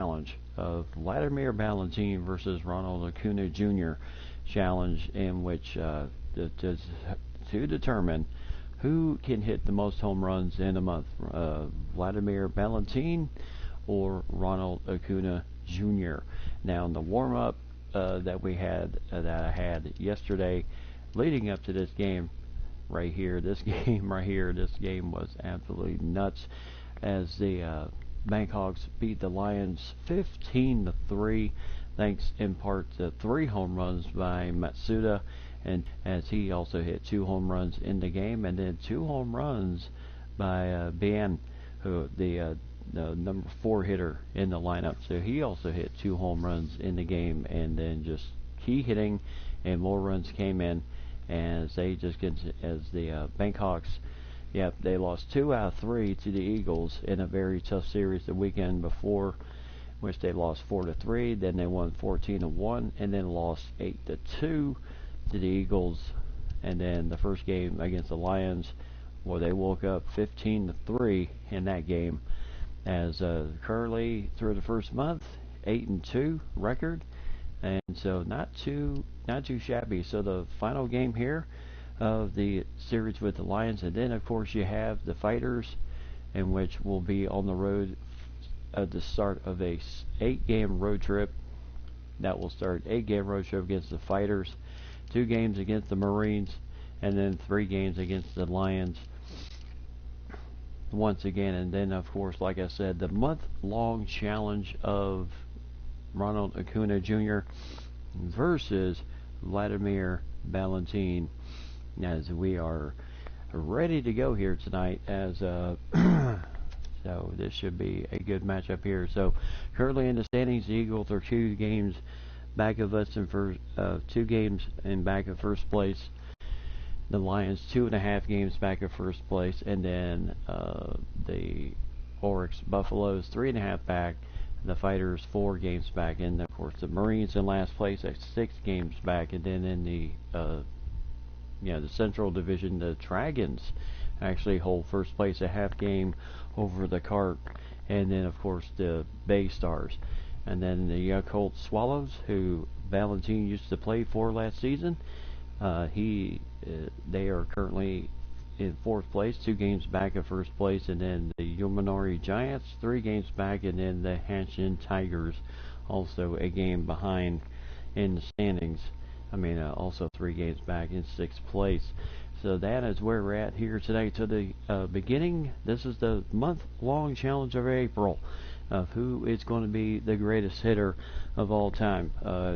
challenge of Vladimir Valentin versus Ronald Acuna Jr. challenge, in which to determine who can hit the most home runs in a month, Vladimir Valentin or Ronald Acuna Jr. Now, in the warm-up that I had yesterday, leading up to this game right here, this game was absolutely nuts, as the Bangkoks beat the Lions 15-3, thanks in part to 3 home runs by Matsuda, and as he also hit 2 home runs in the game, and then 2 home runs by Bien, who the number 4 hitter in the lineup. So he also hit 2 home runs in the game, and then just key hitting, and more runs came in as they just get as the Bangkoks. Yep, they lost 2 out of 3 to the Eagles in a very tough series the weekend before, which they lost 4-3. Then they won 14-1, and then lost 8-2 to the Eagles. And then the first game against the Lions, where they woke up 15-3 in that game. As currently through the first month, 8-2 record, and so not too shabby. So the final game here of the series with the Lions, and then of course you have the Fighters, in which will be on the road at the start of a 8-game road trip. That will start 8-game road trip against the Fighters, 2 games against the Marines, and then 3 games against the Lions once again. And then of course, like I said, the month-long challenge of Ronald Acuna Jr. versus Vladimir Valentin, as we are ready to go here tonight, as so this should be a good matchup here. So currently in the standings, the Eagles are 2 games back of us in first, 2 games in back of first place. The Lions 2.5 games back of first place, and then the Oryx Buffaloes 3.5 back. The Fighters 4 games back, and of course the Marines in last place at 6 games back. And then in the the Central Division, the Dragons actually hold first place, a half game over the Cart, and then of course the Bay Stars, and then the Yakyuu Swallows, who Valentin used to play for last season. They are currently in 4th place, 2 games back of first place, and then the Yominori Giants 3 games back, and then the Hanshin Tigers also a game behind in the standings. Also 3 games back in 6th place. So that is where we're at here today. To the beginning, this is the month-long challenge of April of who is going to be the greatest hitter of all time.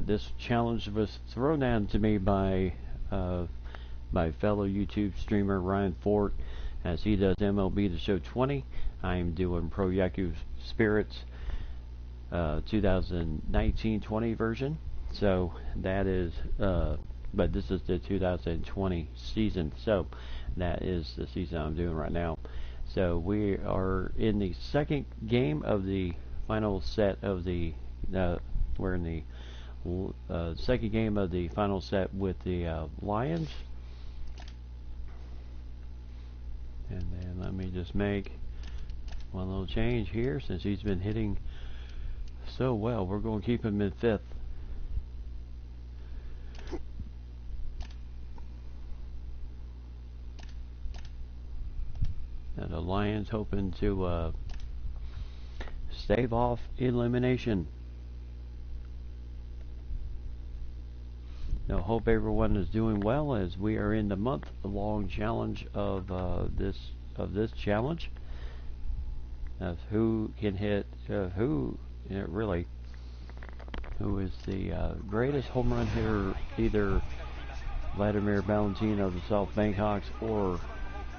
This challenge was thrown down to me by fellow YouTube streamer Ryan Fort, as he does MLB The Show 20. I am doing Pro Yakyuu Spirits 2019-20 version. So that is, but this is the 2020 season. So that is the season I'm doing right now. So we are in the second game of the final set of the. We're in the second game of the final set with the Lions. And then let me just make one little change here, since he's been hitting so well. We're going to keep him in 5th. Now the Lions hoping to stave off elimination. Now, hope everyone is doing well, as we are in the month-long challenge of this challenge of who can hit who is the greatest home run hitter, either Vladimir Valentin of the South Bangkoks or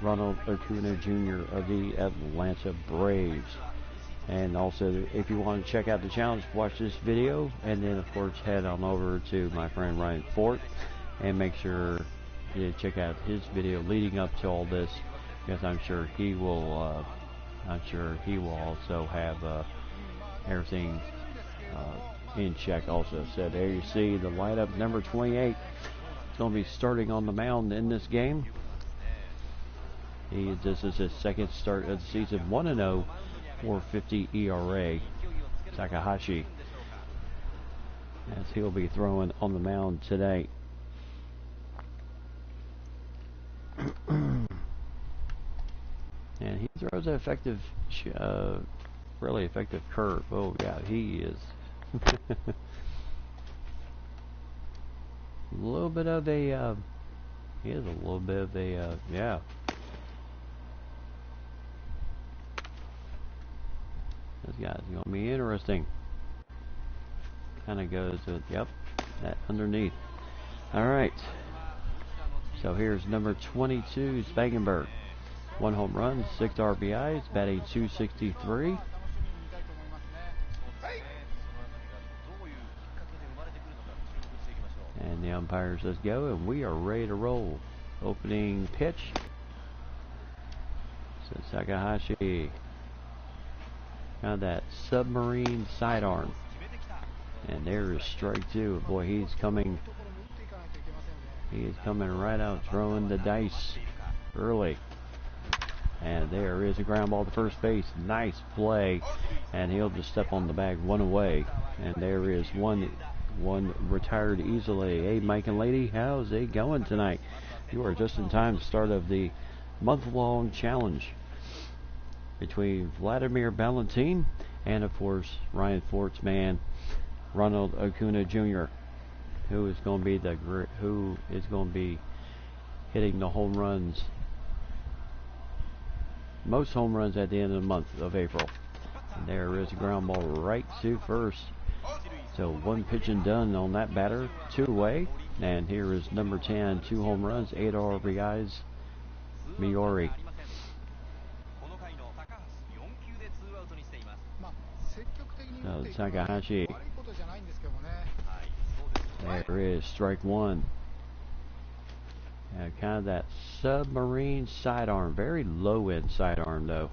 Ronald Acuna Jr. of the Atlanta Braves. And also, if you want to check out the challenge, watch this video, and then of course head on over to my friend Ryan Fort and make sure you check out his video leading up to all this, because I'm sure he will also have everything in check also. So there you see the lineup. Number 28 is going to be starting on the mound in this game. This is his second start of the season, 1-0, 4.50 ERA. Takahashi, as he'll be throwing on the mound today. And he throws an effective, really effective curve. Oh yeah, he is. A little bit of a, he is a little bit of a, yeah. This guy's going to be interesting. Kind of goes with, yep, that underneath. All right. So here's number 22, Spangenberg. 1 home run, 6 RBIs, batting .263. And the umpire says go, and we are ready to roll. Opening pitch. So Takahashi. Got that submarine sidearm. And there is strike 2. Boy, he's coming. He is coming right out, throwing the dice early. And there is a ground ball to first base. Nice play. And he'll just step on the bag, 1 away. And there is one retired easily. Hey, Mike and Lady, how's it going tonight? You are just in time to start of the month-long challenge between Vladimir Valentin and, of course, Ryan Fort's man, Ronald Acuna Jr., who is going to be hitting the home runs, most home runs at the end of the month of April. And there is a ground ball right to first. So 1 pitch and done on that batter, 2 away. And here is number 10, 2 home runs, 8 RBIs, Miori. So Takahashi. There is strike 1. Kind of that submarine sidearm, very low end sidearm though.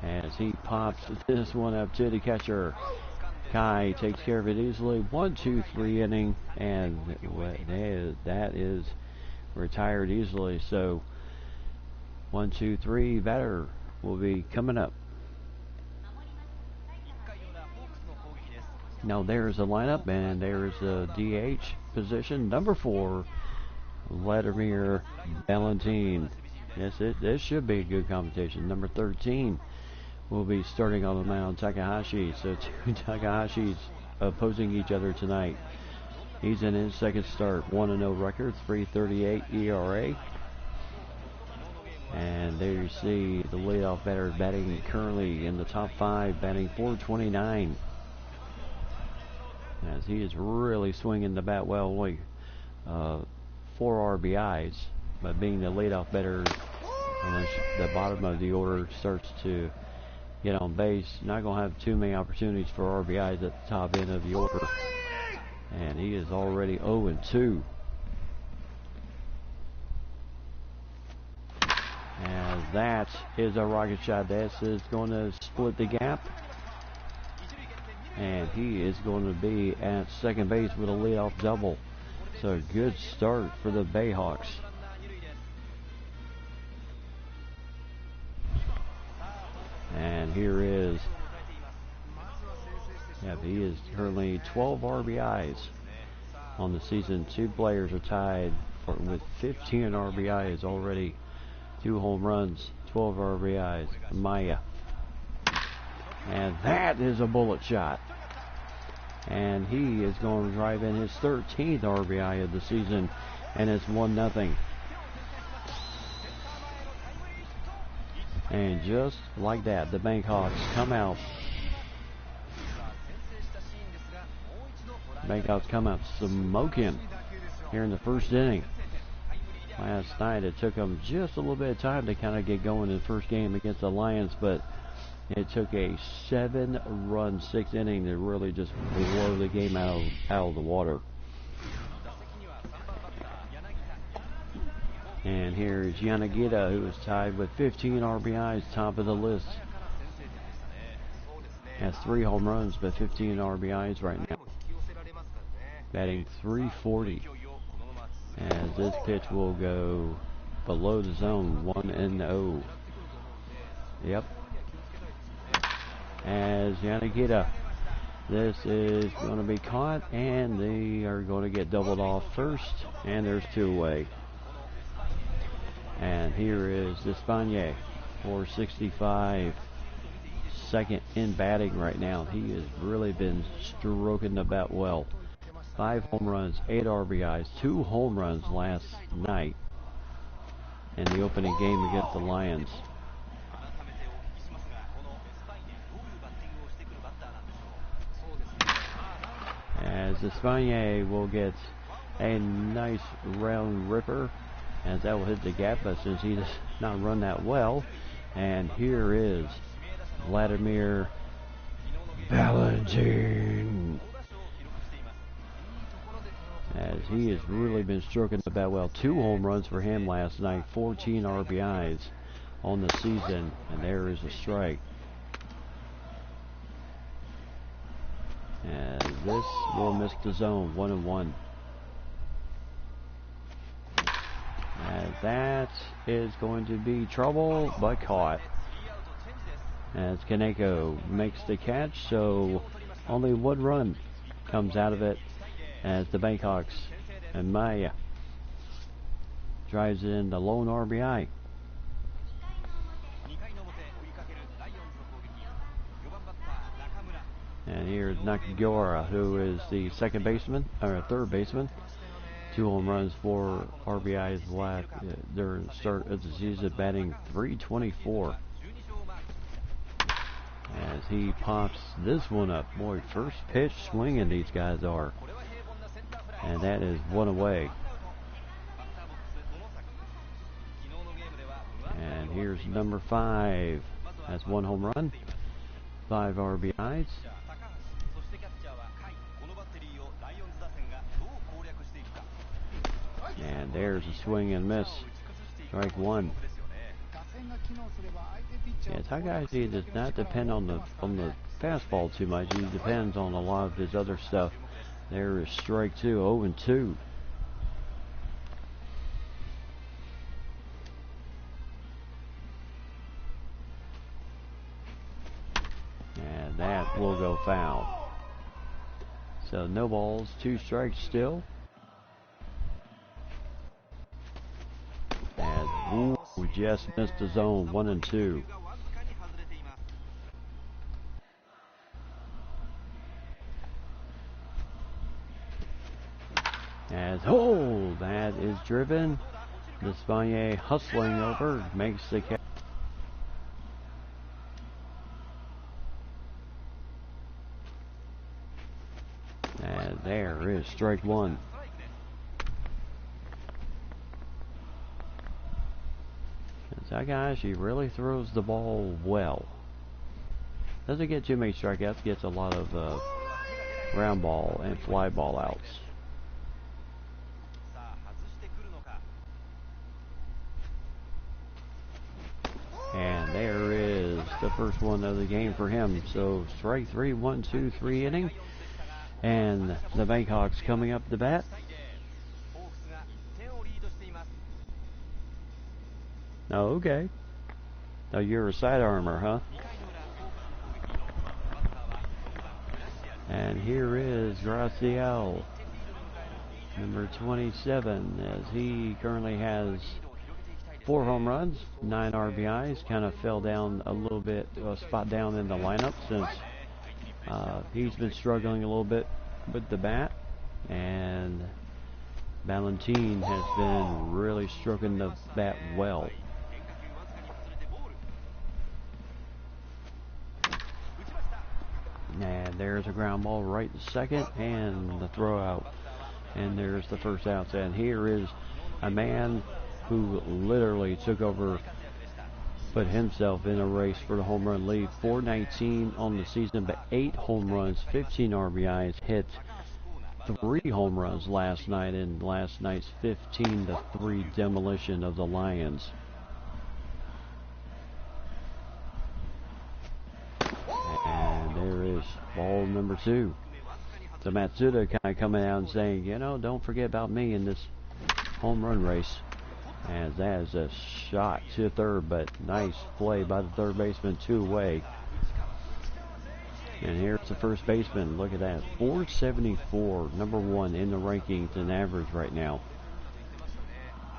As he pops this one up to the catcher. Kai takes care of it easily. 1-2-3 inning, and that is retired easily. So 1-2-3 batter will be coming up. Now there's a lineup, and there's a DH position. Number 4, Vladimir Valentin. Yes, this should be a good competition. Number 13 will be starting on the mound, Takahashi. So 2 Takahashis opposing each other tonight. He's in his second start, 1-0 record, 3.38 ERA. And there you see the leadoff batter batting currently in the top 5, batting .429. As he is really swinging the bat well, only 4 RBIs, but being the leadoff batter, unless the bottom of the order starts to get on base, not going to have too many opportunities for RBIs at the top end of the order. And he is already 0-2. And that is a rocket shot. That is going to split the gap. And he is going to be at second base with a leadoff double. So a good start for the Bayhawks. And here is, he is currently 12 RBIs on the season. 2 players are tied with 15 RBIs already. 2 home runs, 12 RBIs. Maya. And that is a bullet shot. And he is going to drive in his 13th RBI of the season. And it's 1-0. And just like that, the Bayhawks come out. Bayhawks come out smoking here in the first inning. Last night it took them just a little bit of time to kind of get going in the first game against the Lions, but it took a 7-run 6th inning to really just blow the game out of the water. And here is Yanagita, who is tied with 15 RBIs, top of the list. Has 3 home runs, but 15 RBIs right now. Batting .340. As this pitch will go below the zone, 1-0. Yep. as Yakyuu. This is going to be caught, and they are going to get doubled off first, and there's two away. And here is Thurs-Mon, 465, second in batting right now. He has really been stroking the bat well. 5 home runs, 8 RBIs, 2 home runs last night in the opening game against the Lions. As Thurs-Mon will get a nice round ripper, as that will hit the gap, but since he does not run that well. And here is Vladimir Valentin, as he has really been stroking the bat well. 2 home runs for him last night, 14 RBIs on the season, and there is a strike. And this will miss the zone, 1-1. And that is going to be trouble, but caught. As Kaneko makes the catch, so only 1 run comes out of it, as the Bayhawks and Maya drives in the lone RBI. And here's Nakamura, who is the second baseman, or third baseman. 2 home runs, 4 RBIs left. Their start of the season, batting .324. As he pops this one up. Boy, first pitch swinging these guys are. And that is 1 away. And here's number 5. That's 1 home run, 5 RBIs. And there's a swing and miss. Strike 1. Yeah, Takahashi does not depend on the fastball too much. He depends on a lot of his other stuff. There is strike 2, 0-2. And that will go foul. So no balls, 2 strikes still. And ooh, just missed the zone, 1-2. As, oh, that is driven. Thurs-Mon hustling over, makes the catch. And there is strike 1. Takahashi really throws the ball well. Doesn't get too many strikeouts, gets a lot of ground ball and fly ball outs. And there is the first one of the game for him. So strike 3, 1-2-3 inning. And the Bayhawks coming up the bat. Oh, okay. Now you're a side armor, huh? And here is Graciel, number 27, as he currently has 4 home runs, 9 RBIs. Kind of fell down a little bit, a spot down in the lineup since he's been struggling a little bit with the bat. And Valentin has been really stroking the bat well. And there's a ground ball right to second, and the throw out. And there's the first out. And here is a man who literally took over, put himself in a race for the home run lead. 419 on the season, but 8 home runs, 15 RBIs, hit 3 home runs last night in last night's 15-3 demolition of the Lions. And there is ball number 2. So Matsuda kind of coming out and saying, you know, don't forget about me in this home run race. As that is a shot to third, but nice play by the third baseman, 2 away. And here's the first baseman. Look at that. 474. Number one in the rankings in average right now.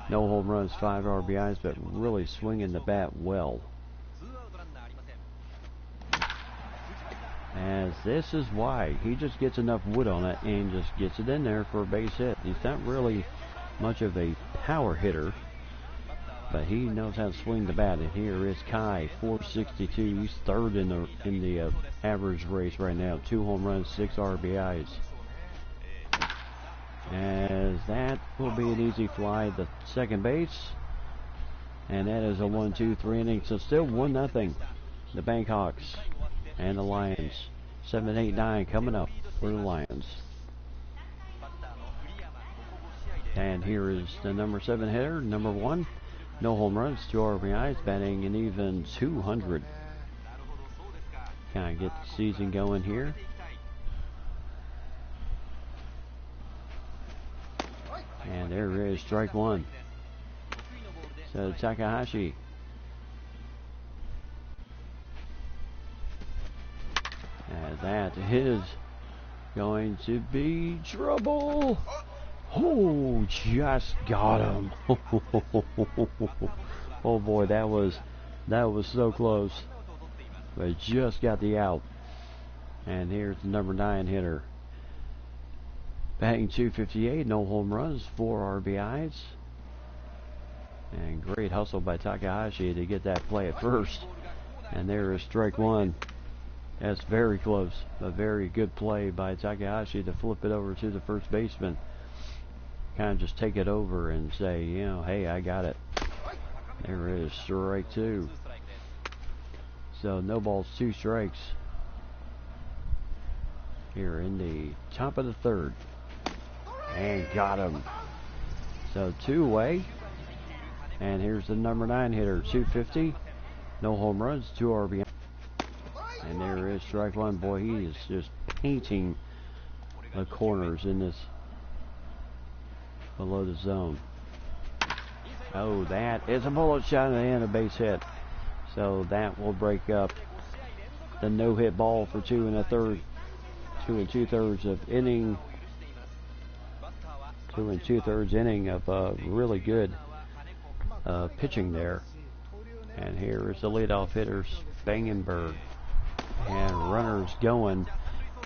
No home runs, 5 RBIs, but really swinging the bat well. As this is why he just gets enough wood on it and just gets it in there for a base hit. He's not really much of a power hitter, but he knows how to swing the bat. And here is Kai, 462. He's third in the average race right now. 2 home runs, 6 RBIs. As that will be an easy fly to second base, and that is a 1-2-3 inning. So still 1-0. The Bangkoks and the Lions. 7, 8, 9 coming up for the Lions. And here is the number 7 hitter, number 1. No home runs, 2 RBIs, batting an even 200. Kind of get the season going here. And there is strike 1. So Takahashi. And that is going to be trouble. Oh, just got him. Oh boy, that was so close. But just got the out. And here's the number 9 hitter. Batting 258, no home runs, 4 RBIs. And great hustle by Takahashi to get that play at first. And there is strike 1. That's very close. A very good play by Takahashi to flip it over to the first baseman. Kind of just take it over and say, you know, hey, I got it. There is strike 2. So no balls, 2 strikes. Here in the top of the 3rd. And got him. So 2 away. And here's the number 9 hitter, 250. No home runs, 2 RBI. And there is strike 1. Boy, he is just painting the corners in this below the zone. Oh, that is a bullet shot and a base hit. So that will break up the no-hit ball for 2 2.2 of inning. 2 2/3 inning of really good pitching there. And here is the leadoff hitter, Spangenberg. And runners going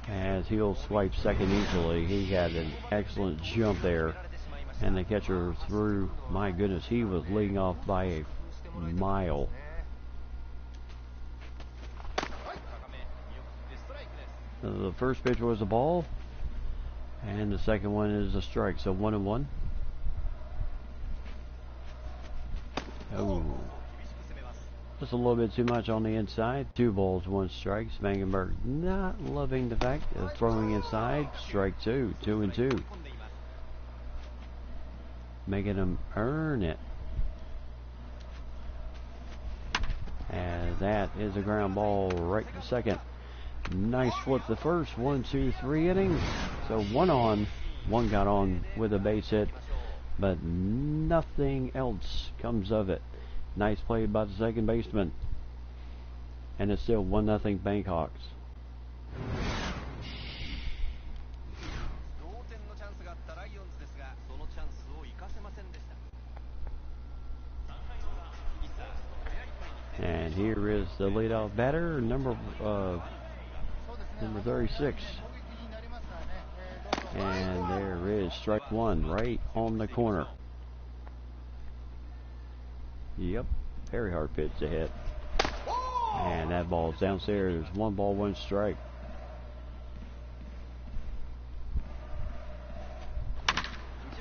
as he'll swipe second easily. He had an excellent jump there. And the catcher threw, my goodness, he was leading off by a mile. The first pitch was a ball. And the second one is a strike. So 1-1. Oh. Just a little bit too much on the inside. 2 balls, 1 strike. Spangenberg not loving the fact of throwing inside. Strike 2. 2-2. Making him earn it. And that is a ground ball right to second. Nice flip the first. 1, 2, 3 innings. So 1 on. 1 got on with a base hit. But nothing else comes of it. Nice play by the second baseman. And it's still 1-0 Bangkoks. And here is the leadoff batter, number 36. And there is strike 1 right on the corner. Yep, very hard pitch to hit. And that ball's downstairs. 1 ball, 1 strike.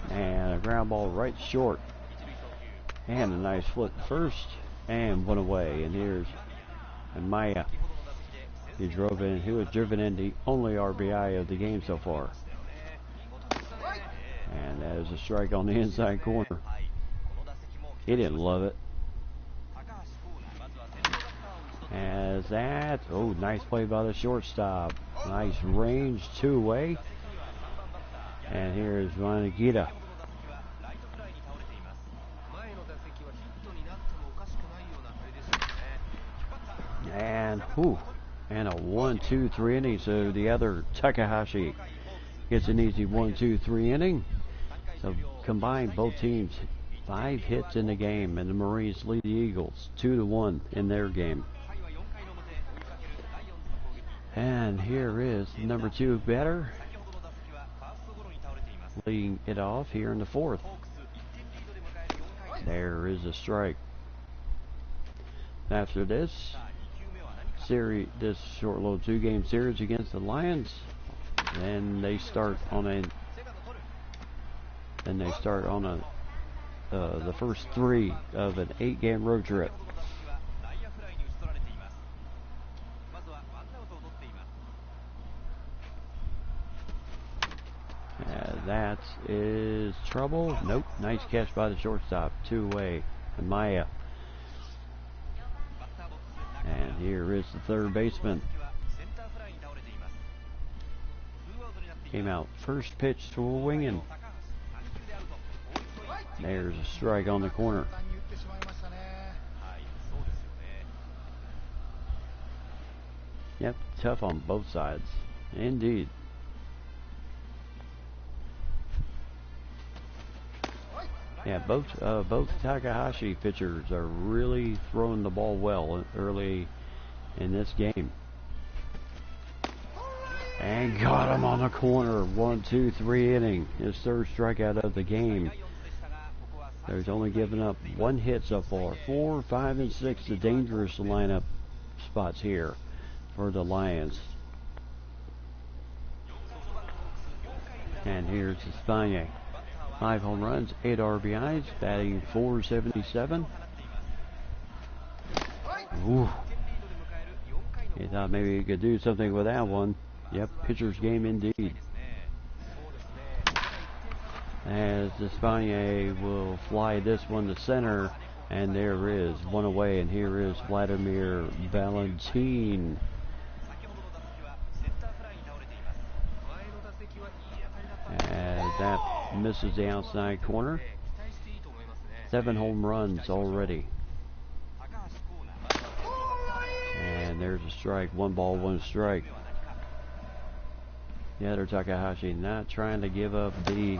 And a ground ball right short. And a nice flip first. And 1 away. And here's Maya. He was driven in the only RBI of the game so far. And that is a strike on the inside corner. He didn't love it. As that, oh, nice play by the shortstop. Nice range, 2 away. And here's Vanagita. And And a 1-2-3 inning. So the other Takahashi gets an easy 1-2-3 inning. So combined, both teams 5 hits in the game, and the Marines lead the Eagles 2-1 in their game. And here is number 2 batter, leading it off here in the 4th. There is a strike. After this series, this short little 2-game series against the Lions, and they start on the first 3 of an 8-game road trip. That is trouble. Nope. Nice catch by the shortstop. 2-away. And Maya. And here is the 3rd baseman. Came out first pitch to a winging. There's a strike on the corner. Yep, tough on both sides. Indeed. Yeah, both Takahashi pitchers are really throwing the ball well early in this game. And got him on the corner. 1-2-3 inning. His 3rd strikeout of the game. There's only given up 1 hit so far. 4, 5, and 6, the dangerous lineup spots here for the Lions. And here's Espana. 5 home runs, 8 RBIs, batting .477. Ooh. He thought maybe he could do something with that one. Yep, pitcher's game indeed. As Espana will fly this one to center, and there is 1 away, and here is Vladimir Valentin. As that misses the outside corner. 7 home runs already. And there's a strike. 1 ball, 1 strike. The other Takahashi not trying to give up the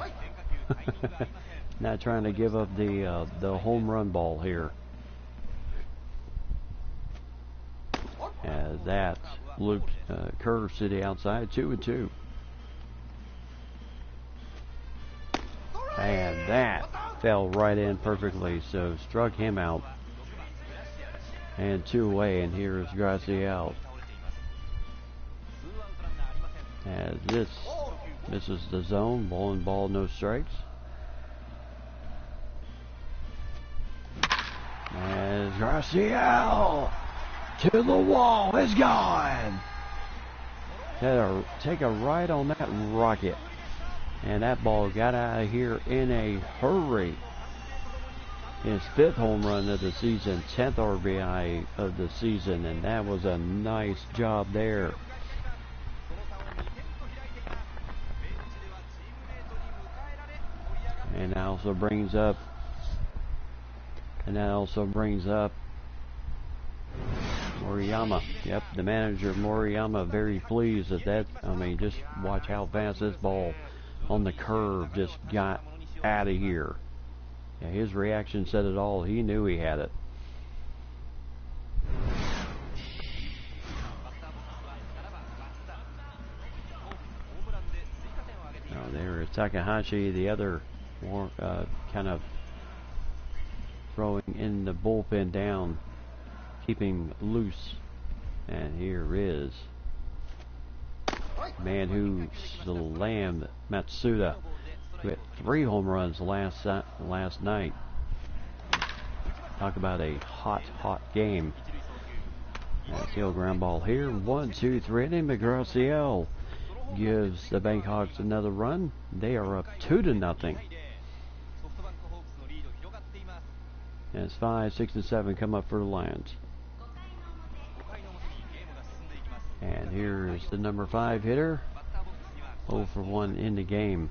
the home run ball here. As that loops curves to the outside. 2-2. And that fell right in perfectly, so struck him out. And 2 away, and here is Graciel. As this misses the zone, ball, no strikes. As Graciel to the wall, is gone. Take a ride on that rocket. And that ball got out of here in a hurry. His 5th home run of the season, 10th RBI of the season, and that was a nice job there. And that also brings up Moriyama. Yep, the manager Moriyama very pleased at that. I mean, just watch how fast this ball on the curve just got out of here. Yeah, his reaction said it all. He knew he had it. Now there is Takahashi, the other more kind of throwing in the bullpen down, keeping loose. And here is man who slammed Matsuda, who hit 3 home runs last night. Talk about a hot game. Field ground ball here. 1-2-3 inning. Graciel gives the Bangkoks another run. They are up 2-0. As 5, 6, and 7 come up for the Lions. And here is the number 5 hitter. 0 for 1 in the game.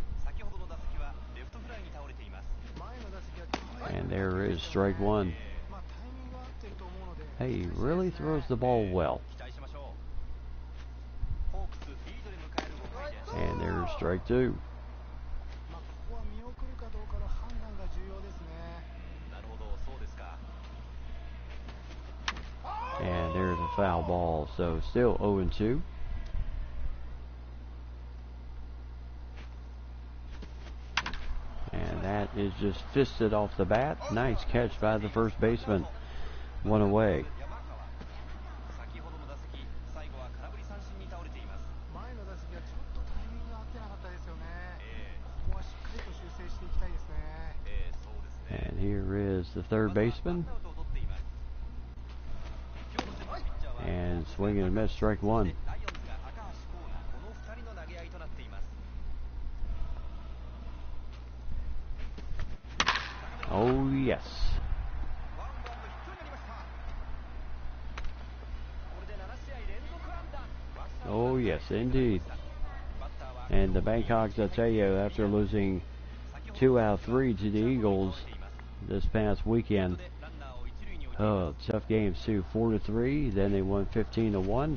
And there is strike 1. Hey, he really throws the ball well. strike two. And there's a foul ball, so still 0-2. And that is just fisted off the bat. Nice catch by the first baseman. One away. And here is the third baseman. And swing and a miss, strike one. Oh, yes. Oh, yes, indeed. And the Bangkoks, I tell you, after losing 2 out of 3 to the Eagles this past weekend, tough games too. 4-3, then they won 15-1,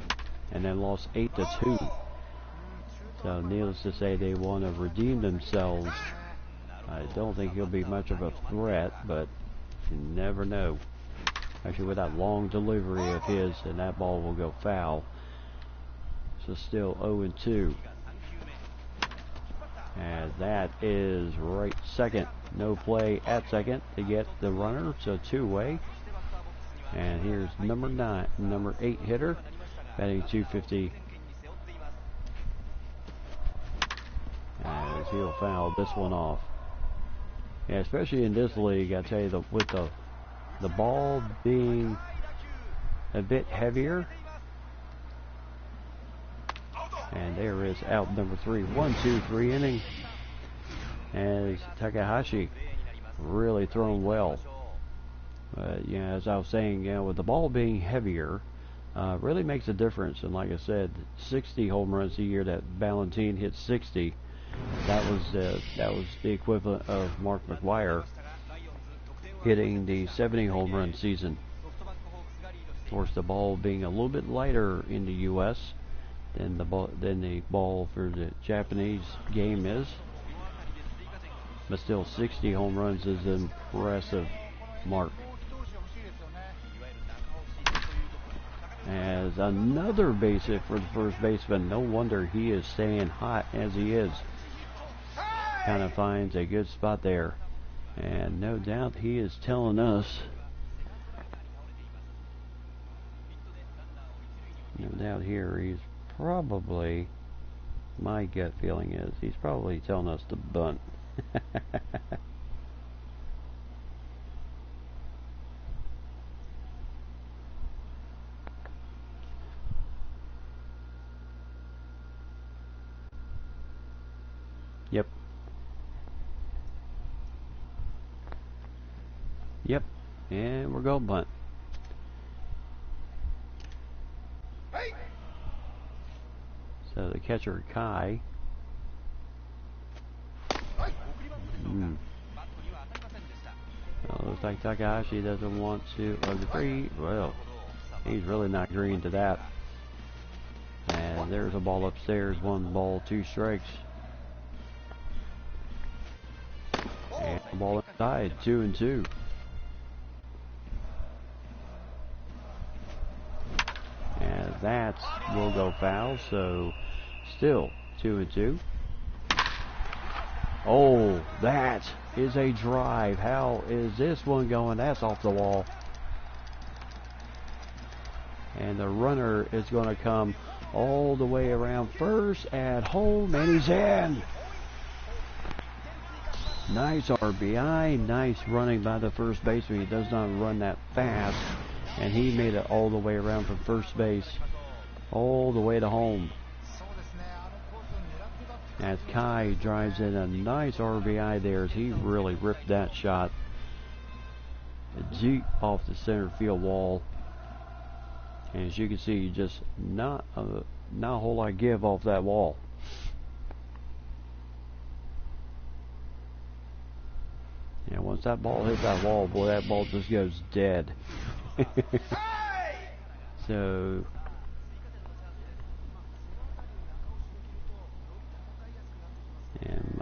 and then lost 8-2. So needless to say, they want to redeem themselves. I don't think he'll be much of a threat, but you never know. Actually, with that long delivery of his, and that ball will go foul. So still 0-2. And that is right second. No play at second to get the runner, so two-way. And here's number 8 hitter, batting .250. As he'll foul this one off. Yeah, especially in this league, I tell you, with the ball being a bit heavier. And there is out number 3. 1-2-3 inning. As Takahashi really thrown well. Yeah, as I was saying, with the ball being heavier, really makes a difference. And like I said, 60 home runs a year that Valentin hit 60. That was the equivalent of Mark McGwire hitting the 70 home run season. Of course, the ball being a little bit lighter in the U.S. than the ball for the Japanese game is, but still 60 home runs is an impressive mark. As another base hit for the first baseman. No wonder he is staying hot as he is. Kind of finds a good spot there. And no doubt he is telling us, no doubt here, he's probably, my gut feeling is, he's probably telling us to bunt. Yep. Yep. And we're going bunt. So the catcher, Kai. Looks like Takahashi doesn't want to agree. Well, he's really not agreeing to that. And there's a ball upstairs. 1 ball, 2 strikes. And the ball inside. 2-2. And that will go foul. So still 2-2. Oh, that is a drive. How is this one going? That's off the wall. And the runner is going to come all the way around first at home, and he's in. Nice RBI. Nice running by the first baseman. He does not run that fast, and he made it all the way around from first base all the way to home. As Kai drives in a nice RBI there, as he really ripped that shot deep off the center field wall. And as you can see, just not a whole lot of give off that wall. And once that ball hits that wall, boy, that ball just goes dead. So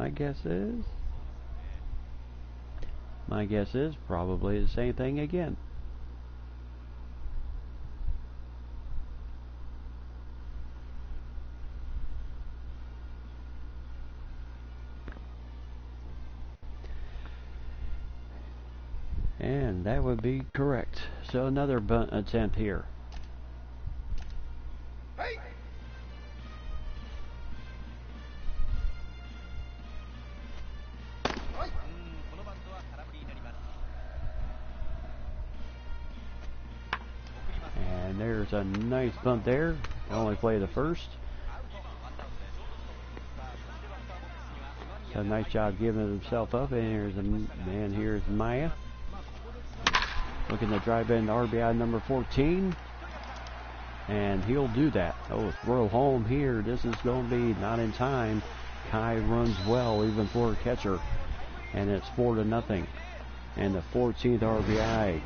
My guess is probably the same thing again. And that would be correct. So another bunt attempt here. And there's a nice bunt there. Only play the first. So nice job giving himself up. And here's Maya. Looking to drive in RBI number 14. And he'll do that. Oh, throw home here. This is going to be not in time. Kai runs well even for a catcher. And it's 4-0. And the 14th RBI.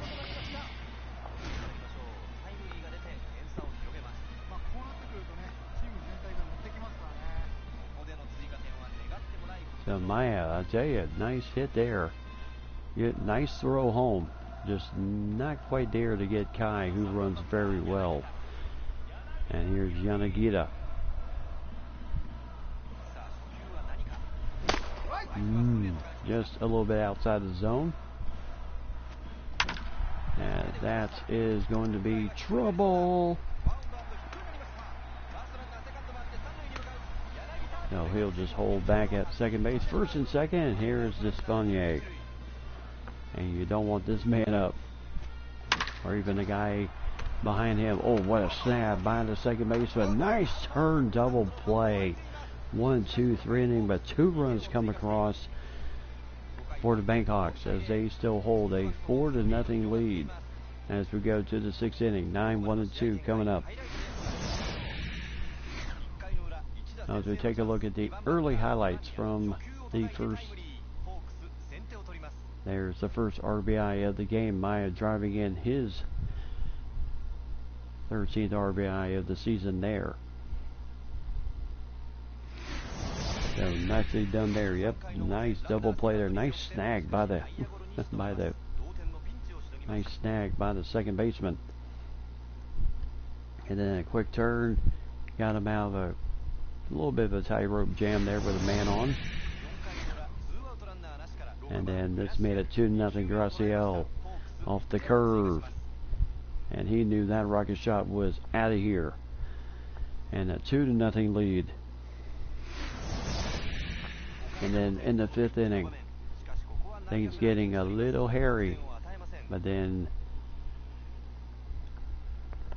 So Maya, I tell you, nice hit there. Nice throw home. Just not quite there to get Kai, who runs very well. And here's Yanagita. Just a little bit outside the zone. And that is going to be trouble. No, he'll just hold back at second base. First and second, and here's Desponier. And you don't want this man up. Or even the guy behind him. Oh, what a snap by the second baseman. Nice turn double play. 1, 2, 3 inning, but 2 runs come across for the Bangkoks as they still hold a 4-0 lead as we go to the 6th inning. 9-1-2 coming up. As we take a look at the early highlights from the first. There's the first RBI of the game. Maya driving in his 13th RBI of the season there. So nicely done there. Yep, nice double play there. Nice snag by the nice snag by the second baseman. And then a quick turn, got him out of a little bit of a tightrope jam there with a man on. And then this made it 2-0 Graciel off the curve. And he knew that rocket shot was out of here. And a 2-0 lead. And then in the 5th inning, things getting a little hairy. But then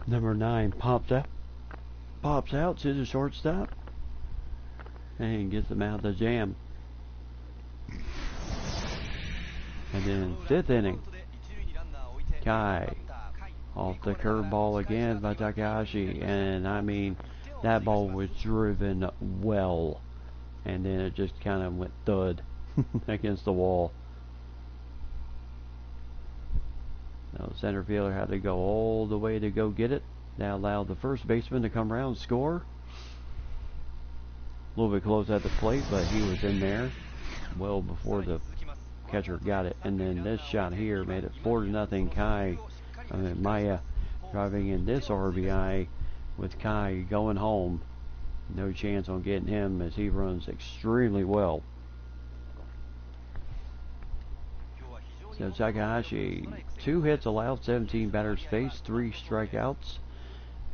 number 9 pops out to the shortstop and gets him out of the jam. And then 5th inning, Kai off the curveball again by Takahashi, and I mean that ball was driven well, and then it just kind of went thud against the wall. So center fielder had to go all the way to go get it. That allowed the first baseman to come around and score. A little bit close at the plate, but he was in there well before the catcher got it. And then this shot here made it 4-0 Maya driving in this RBI with Kai going home. No chance on getting him as he runs extremely well. So Takahashi, 2 hits allowed, 17 batters faced, 3 strikeouts.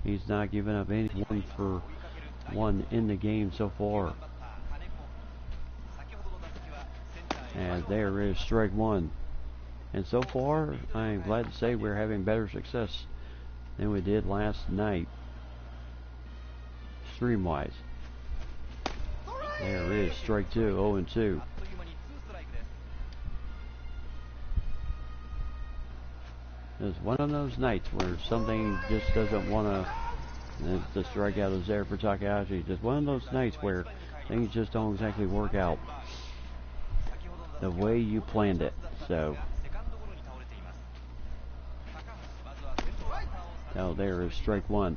He's not given up any 1-for-1 in the game so far. And there is strike 1. And so far, I'm glad to say we're having better success than we did last night, stream-wise. There is strike 2, 0-2. It's one of those nights where something just doesn't want to. The strikeout is there for Takahashi. Just one of those nights where things just don't exactly work out the way you planned it. So there is strike 1.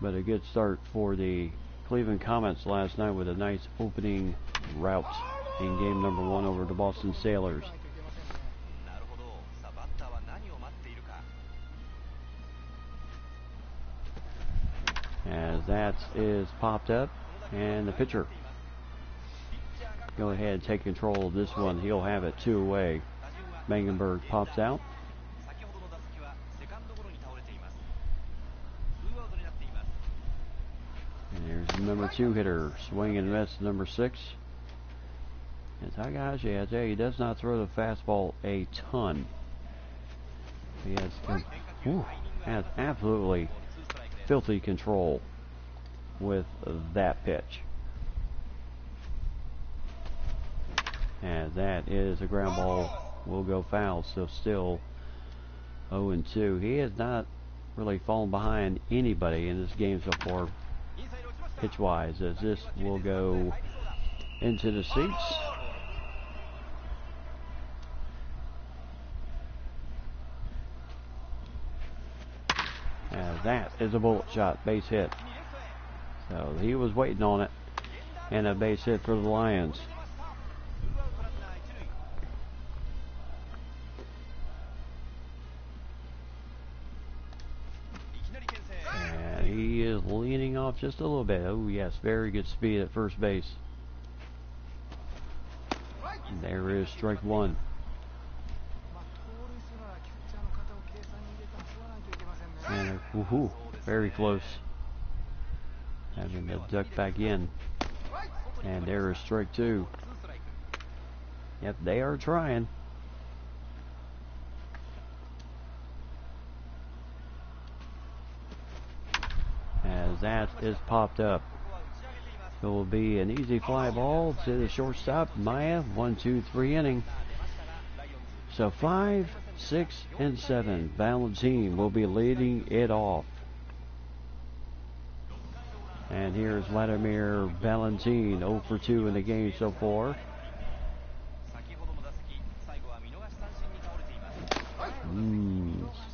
But a good start for the Cleveland Comets last night with a nice opening rout in game number 1 over the Boston Sailors. As that is popped up, and the pitcher go ahead and take control of this one. He'll have it 2 away. Mangenberg pops out. And there's the number 2 hitter, swing and miss, number 6. And Takahashi, I tell you, he does not throw the fastball a ton. He has absolutely filthy control with that pitch. And that is a ground ball, will go foul, so still 0-2. He has not really fallen behind anybody in this game so far, pitch-wise, as this will go into the seats. And that is a bullet shot, base hit. So he was waiting on it, and a base hit for the Lions. And he is leaning off just a little bit. Oh yes, very good speed at first base. And there is strike 1. And very close. Having to duck back in. And there is strike 2. Yep, they are trying. As that is popped up. It will be an easy fly ball to the shortstop, Maya. 1, 2, 3 inning. So 5, 6, and 7. Valentine will be leading it off. And here's Vladimir Valentine, 0 for 2 in the game so far.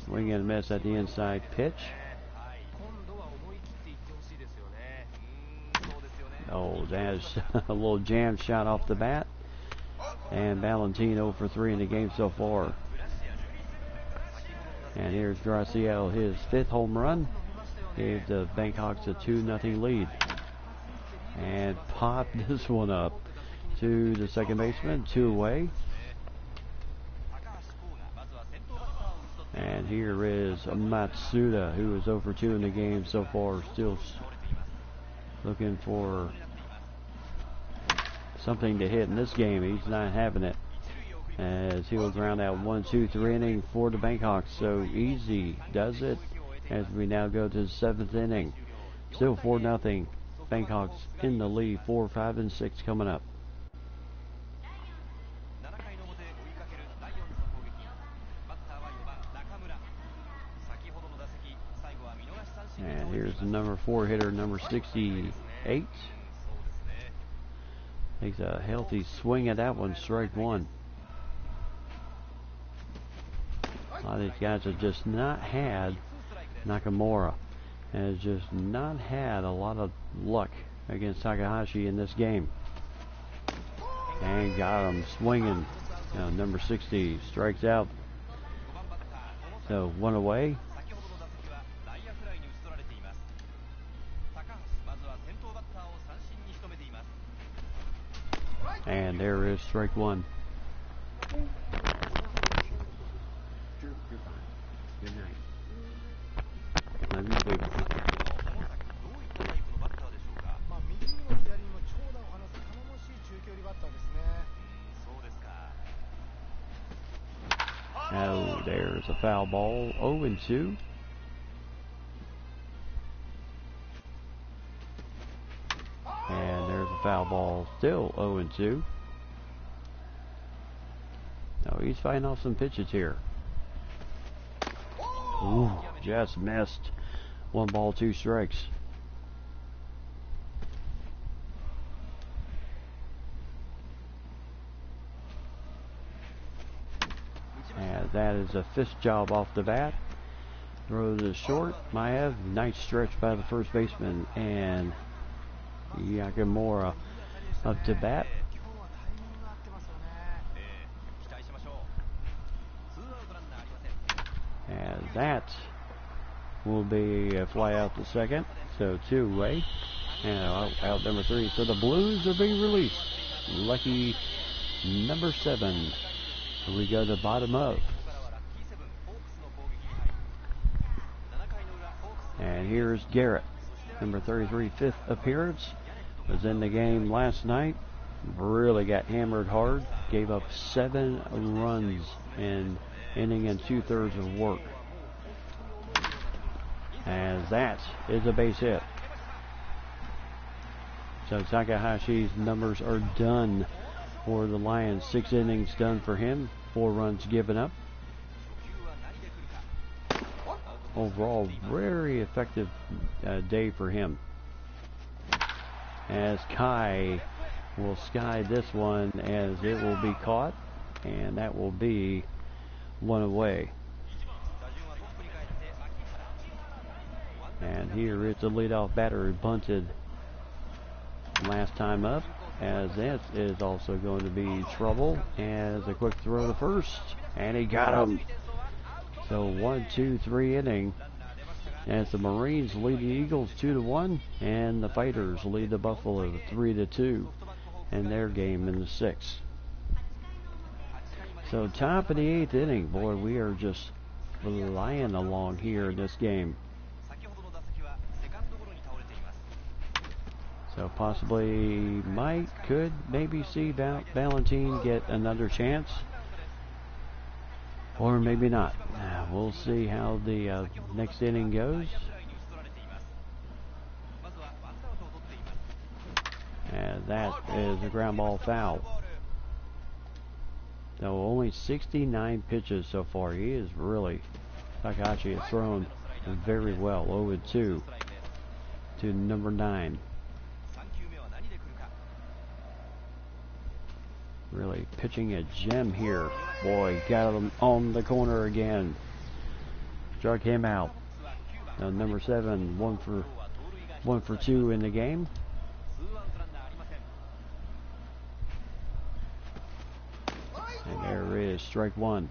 Swing and miss at the inside pitch. Oh, that's a little jam shot off the bat. And Valentine 0 for 3 in the game so far. And here's Graciel, his 5th home run. Gave the Bangkoks a 2-0 lead. And popped this one up to the second baseman, 2 away. And here is Matsuda, who is 0 for 2 in the game so far. Still looking for something to hit in this game. He's not having it, as he will ground out 1, 2, 3 inning for the Bangkoks. So easy does it as we now go to the 7th inning. Still 4-0. Bangkoks in the lead. 4, 5, and 6 coming up. And here's the number 4 hitter, number 68. Takes a healthy swing at that one, strike 1. A lot of these guys have just not had, Nakamura has just not had a lot of luck against Takahashi in this game. And got him swinging. Number 60 strikes out. So 1 away. And there is strike 1. Good night. Love you too. Oh, there's a foul ball. 0-2. And there's a foul ball, still 0-2. No, he's fighting off some pitches here. Ooh, just missed. 1 ball, 2 strikes. And that is a fist job off the bat. Throw to short. Maev, nice stretch by the first baseman, and Nakamura up to bat. And that will be a fly out to second. So 2-away. And out number 3. So the Blues are being released. Lucky number 7. So we go to the bottom of. And here's Garrett, number 33, 5th appearance. Was in the game last night. Really got hammered hard. Gave up 7 runs in inning and 2/3 of work. As that is a base hit. So Takahashi's numbers are done for the Lions. 6 innings done for him. 4 runs given up. Overall, very effective day for him. As Kai will sky this one as it will be caught. And that will be 1 away. And here it's a leadoff batter who bunted last time up. As that is also going to be trouble. As a quick throw to first. And he got him. So 1-2-3 inning. As the Marines lead the Eagles 2-1. And the Fighters lead the Buffalo 3-2 in their game in the 6th. So top of the 8th inning. Boy, we are just flying along here in this game. So possibly could maybe see Valentin get another chance. Or maybe not. We'll see how the next inning goes. And that is a ground ball foul. So only 69 pitches so far. He is really, Takahashi has thrown very well. 0-2 to number 9. Really pitching a gem here. Boy, got him on the corner again. Struck him out. Now number 7, 1 for 2 in the game. And there is strike 1.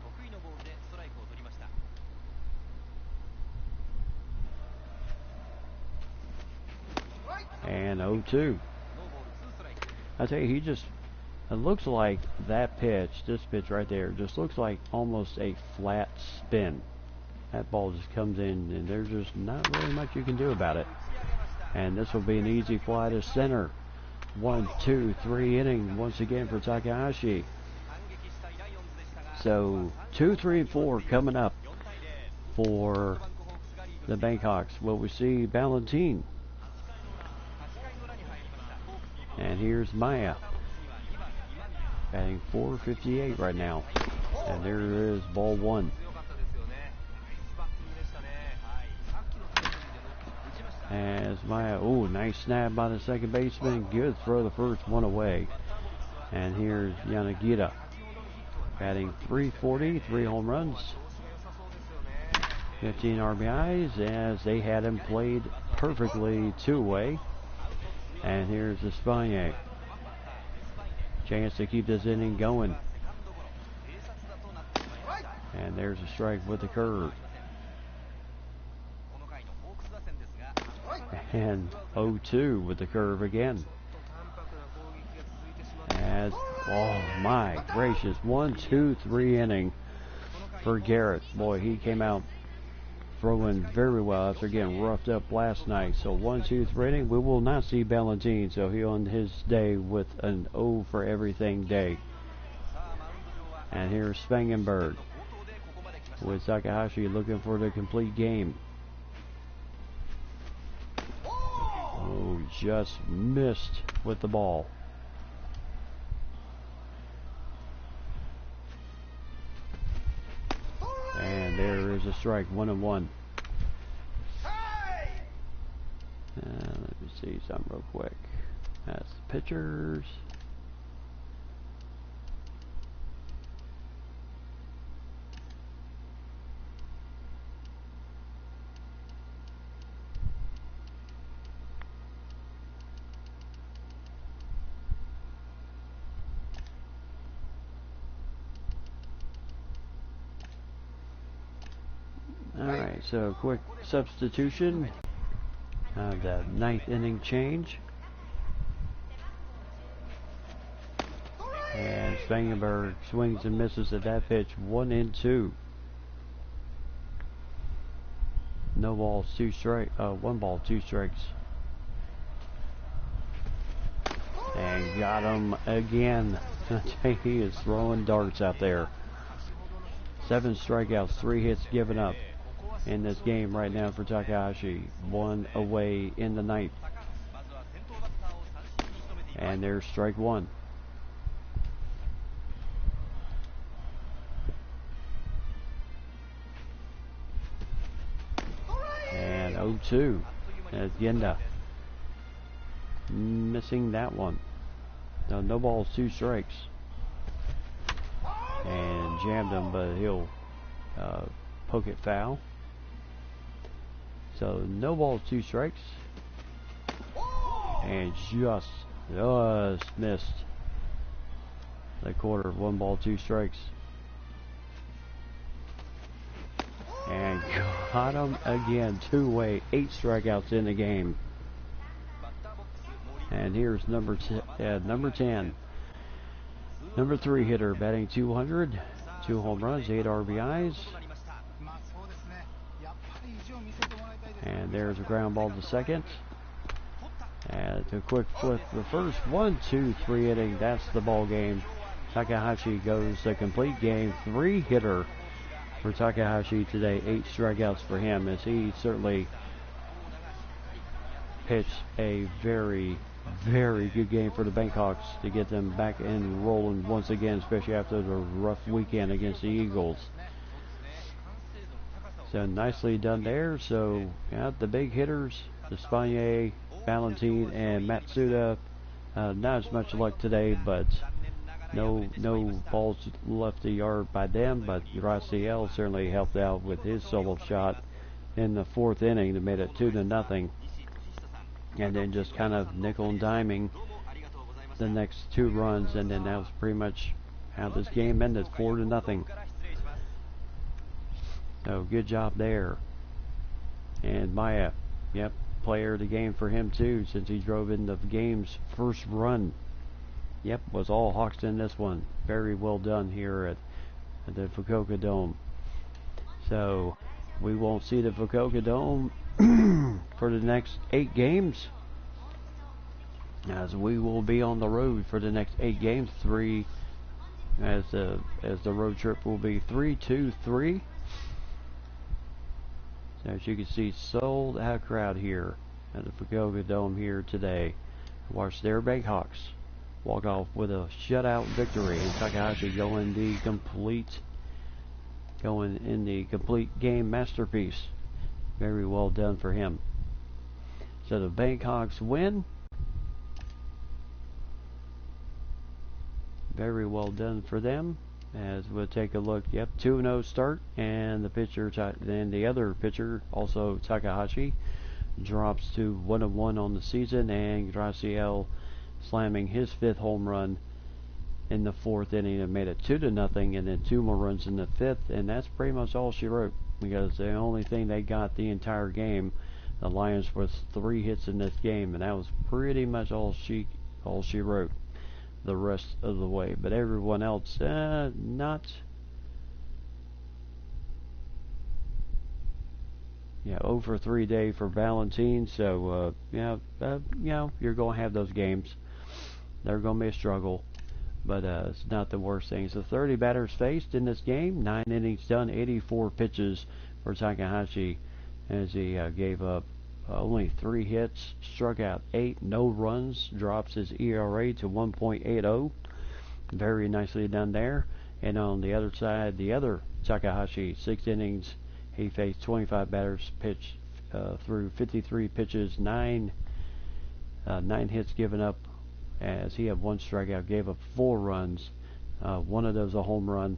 And 0-2. I tell you, he just, it looks like that pitch, this pitch right there, just looks like almost a flat spin. That ball just comes in and there's just not really much you can do about it. And this will be an easy fly to center. 1-2-3 inning once again for Takahashi. So 2, 3, and 4 coming up for the Bangkoks. Will we see Valentin? And here's Maya. Batting .458 right now. And there is ball 1. As Maya, nice snap by the second baseman. Good throw the first, 1 away. And here's Yanagita. Batting .340, 3 home runs. 15 RBIs as they had him played perfectly 2 away. And here's Espana. Chance to keep this inning going. And there's a strike with the curve. And 0-2 with the curve again. As, oh my gracious, 1, 2, 3 inning for Garrett. Boy, he came out throwing very well after getting roughed up last night. So 1, 2, 3 inning. We will not see Valentin, so he on his day with an O for everything day. And here's Spangenberg with Takahashi looking for the complete game. Oh, just missed with the ball. And there is a strike, 1-1. Let me see something real quick. That's the pitchers. so quick substitution. The ninth inning change. And Spangenberg swings and misses at that pitch. 1-2. No balls, 2 strikes. 1 ball, 2 strikes. And got him again. He is throwing darts out there. 7 strikeouts, 3 hits given up in this game right now for Takahashi. 1 away in the ninth. And there's strike 1. And 0-2. As Yenda missing that one. No balls, 2 strikes. And jammed him, but he'll poke it foul. So no balls, 2 strikes. And just missed the quarter. 1 ball, 2 strikes. And got him again. 2 away, 8 strikeouts in the game. And here's number 10. Number 3 hitter, batting 200. 2 home runs, 8 RBIs. And there's a ground ball to second. And a quick flip the first. 1-2-3 inning. That's the ball game. Takahashi goes the complete game. 3 hitter for Takahashi today. 8 strikeouts for him, as he certainly pitched a very, very good game for the Bangkoks to get them back and rolling once again, especially after the rough weekend against the Eagles. So nicely done there. So the big hitters, Espanier, Valentin, and Matsuda, not as much luck today, but no balls left the yard by them. But Raciel certainly helped out with his solo shot in the 4th inning that made it 2-0. And then just kind of nickel and diming the next 2 runs, and then that was pretty much how this game ended, 4-0. So good job there. And Maya, player of the game for him too, since he drove in the game's first run. Was all Hawks in this one. Very well done here at the Fukuoka Dome. So we won't see the Fukuoka Dome for the next 8 games, as we will be on the road for the next 8 games. 3 as the road trip will be 3-2-3. So as you can see, sold out crowd here at the Fukuoka Dome here today. Watch their Bangkoks walk off with a shutout victory, and Takahashi going in the complete game masterpiece. Very well done for him. So the Bangkoks win. Very well done for them. As we'll take a look, 2-0 start, and the other pitcher, also Takahashi, drops to 1-1 on the season, and Graciel slamming his 5th home run in the 4th inning and made it 2-0, and then 2 more runs in the 5th, and that's pretty much all she wrote, because the only thing they got the entire game, the Lions, was 3 hits in this game, and that was pretty much all she wrote the rest of the way. But everyone else, not 0 for 3 day for Valentin. So you're going to have those games. They're going to be a struggle, but it's not the worst thing. So 30 batters faced in this game, 9 innings done, 84 pitches for Takahashi, as he gave up only 3 hits, struck out 8, no runs, drops his ERA to 1.80. Very nicely done there. And on the other side, the other Takahashi, 6 innings, he faced 25 batters, pitched through 53 pitches, 9 hits given up, as he had 1 strikeout, gave up 4 runs, 1 of those a home run.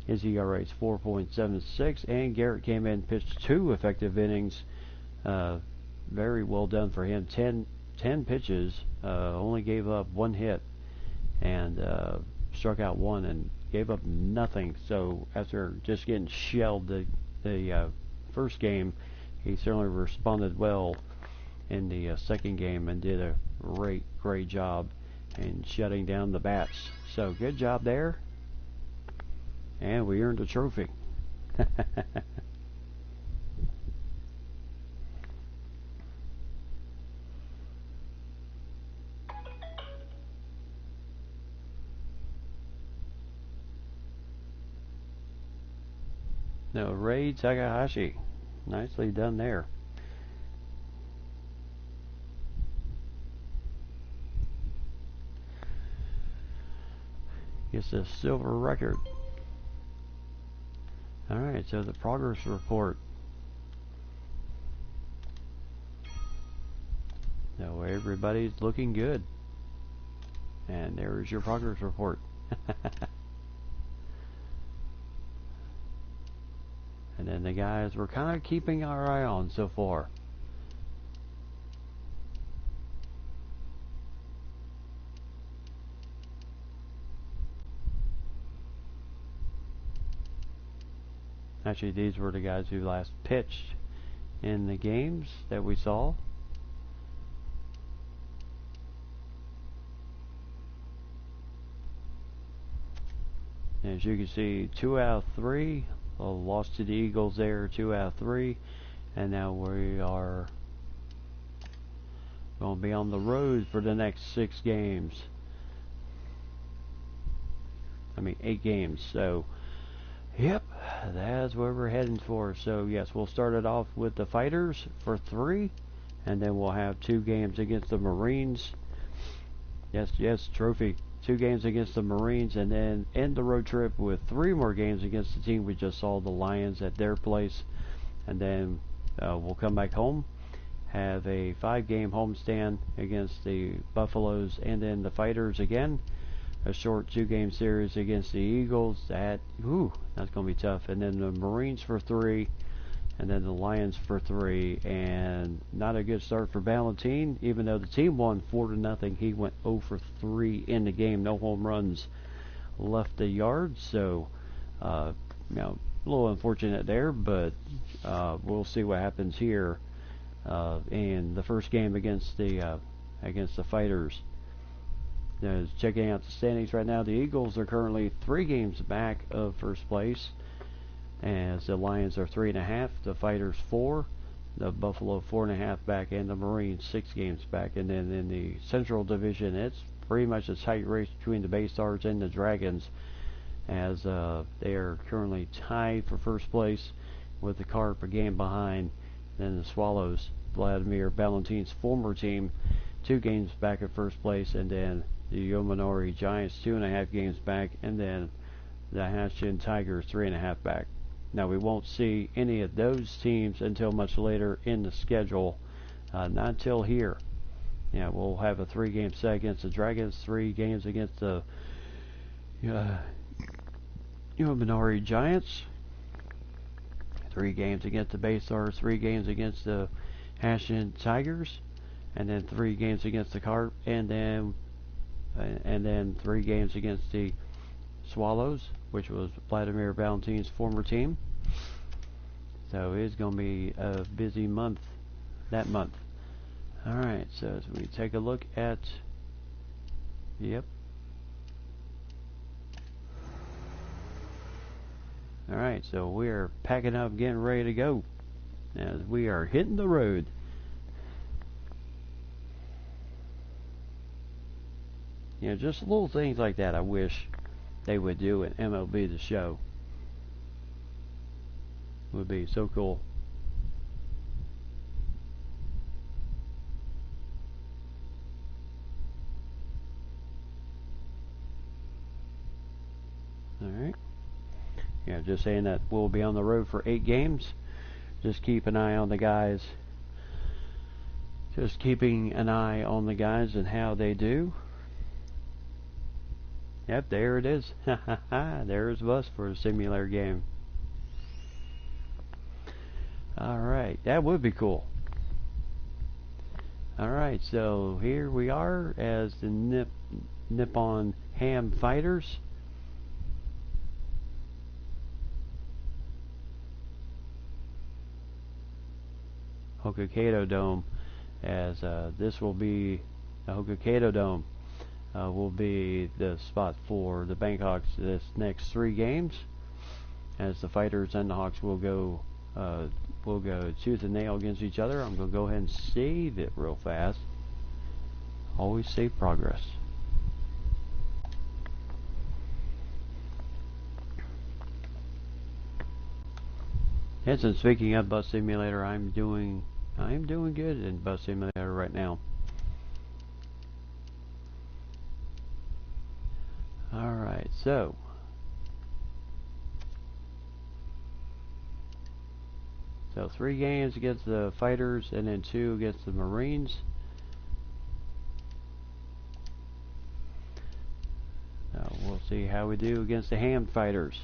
His ERA is 4.76, and Garrett came in, pitched 2 effective innings. Very well done for him. 10 pitches, only gave up 1 hit, and struck out 1 and gave up nothing. So after just getting shelled the first game, he certainly responded well in the second game and did a great job in shutting down the bats. So good job there, and we earned a trophy. No, Raid Takahashi, nicely done there. Gets a silver record. Alright, so the progress report. So everybody's looking good. And there's your progress report. And then the guys we're kind of keeping our eye on so far. Actually, these were the guys who last pitched in the games that we saw. As you can see, 2 out of 3. Lost to the Eagles there, 2 out of 3. And now we are going to be on the road for the next 6 games. I mean, 8 games. So, yep, that's where we're heading for. So, yes, we'll start it off with the Fighters for 3. And then we'll have 2 games against the Marines. Yes, trophy. 2 games against the Marines, and then end the road trip with 3 more games against the team we just saw, the Lions, at their place. And then we'll come back home, have a 5-game homestand against the Buffaloes, and then the Fighters again. A short 2-game series against the Eagles. That's going to be tough. And then the Marines for 3, and then the Lions for 3. And not a good start for Ballantine, even though the team won 4-0. He went 0 for 3 in the game. No home runs left the yard. So, a little unfortunate there, but we'll see what happens here in the first game against the Fighters. Checking out the standings right now, the Eagles are currently 3 games back of first place, as the Lions are 3.5, the Fighters 4, the Buffalo 4.5 back, and the Marines 6 games back. And then in the Central Division, it's pretty much a tight race between the Bay Stars and the Dragons, as they are currently tied for first place with the Carp a game behind. Then the Swallows, Vladimir Ballantine's former team, 2 games back at first place, and then the Yominori Giants 2.5 games back, and then the Hanshin Tigers 3.5 back. Now, we won't see any of those teams until much later in the schedule, not until here. We'll have a 3-game set against the Dragons, 3 games against the Yominori Giants, 3 games against the Bay Stars, 3 games against the Hanshin Tigers, and then 3 games against the Carp, and then 3 games against the Swallows, which was Vladimir Ballantine's former team. So it's going to be a busy month that month. Alright, so as we take a look at, Alright, so we are packing up, getting ready to go, as we are hitting the road. Just little things like that I wish they would do in MLB The Show. Would be so cool. Alright. Just saying that we'll be on the road for 8 games. Just keep an eye on the guys. Just keeping an eye on the guys and how they do. Yep, there it is. There's us for a simulator game. Alright, that would be cool. Alright, so here we are as the Nippon Ham Fighters. Hokkaido Dome, as this will be the Hokkaido Dome will be the spot for the Bangkoks this next 3 games, as the Fighters and the Hawks will go tooth and nail against each other. I'm going to go ahead and save it real fast. Always save progress. And so speaking of Bus Simulator, I'm doing good in Bus Simulator right now. Alright, so So 3 games against the Fighters and then 2 against the Marines. We'll see how we do against the Ham Fighters.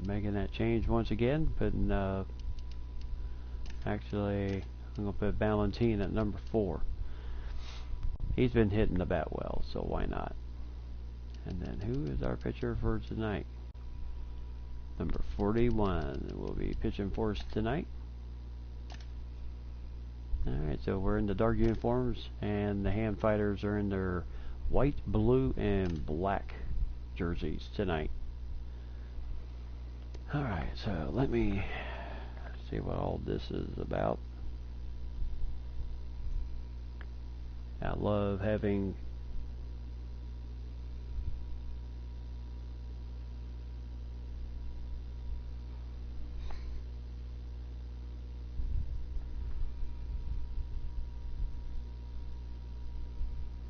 Making that change once again, putting actually I'm going to put Valentine at number 4. He's been hitting the bat well, so why not? And then who is our pitcher for tonight? Number 41 will be pitching for us tonight. Alright, so we're in the dark uniforms, and the Ham Fighters are in their white, blue, and black jerseys tonight. Alright, so let me see what all this is about. I love having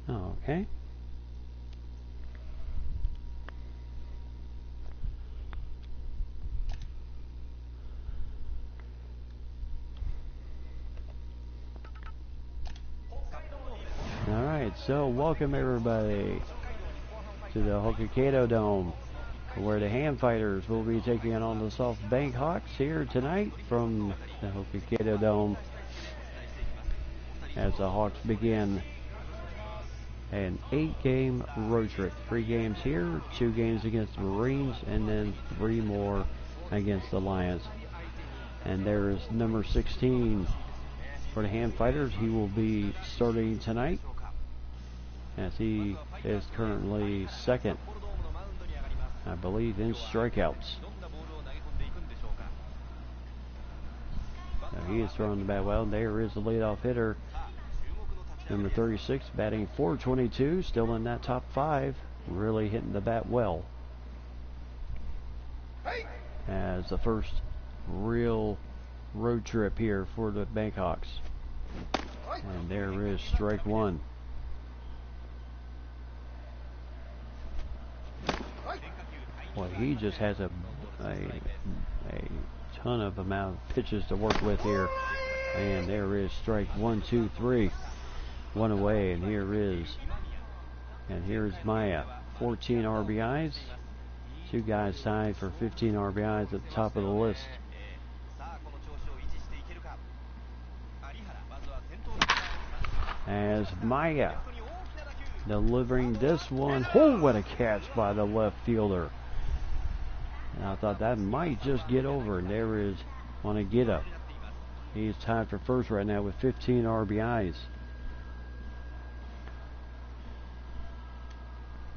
okay. Alright, so welcome everybody to the Hokkaido Dome, where the Ham Fighters will be taking on the SoftBank Hawks here tonight from the Hokkaido Dome, as the Hawks begin an 8-game road trip. 3 games here, 2 games against the Marines, and then 3 more against the Lions. And there is number 16 for the Ham Fighters. He will be starting tonight, as he is currently second, I believe, in strikeouts. So he is throwing the bat well. There is the leadoff hitter, number 36, batting .422, still in that top 5, really hitting the bat well. As the first real road trip here for the Bangkoks. And there is strike 1. Well, he just has a ton of amount of pitches to work with here. And there is strike 1, 2, 3. 1 away, and here's Maya. 14 RBIs. 2 guys tied for 15 RBIs at the top of the list. As Maya delivering this one. Oh, what a catch by the left fielder. And I thought that might just get over, and there is on a get up. He's tied for first right now with 15 RBIs.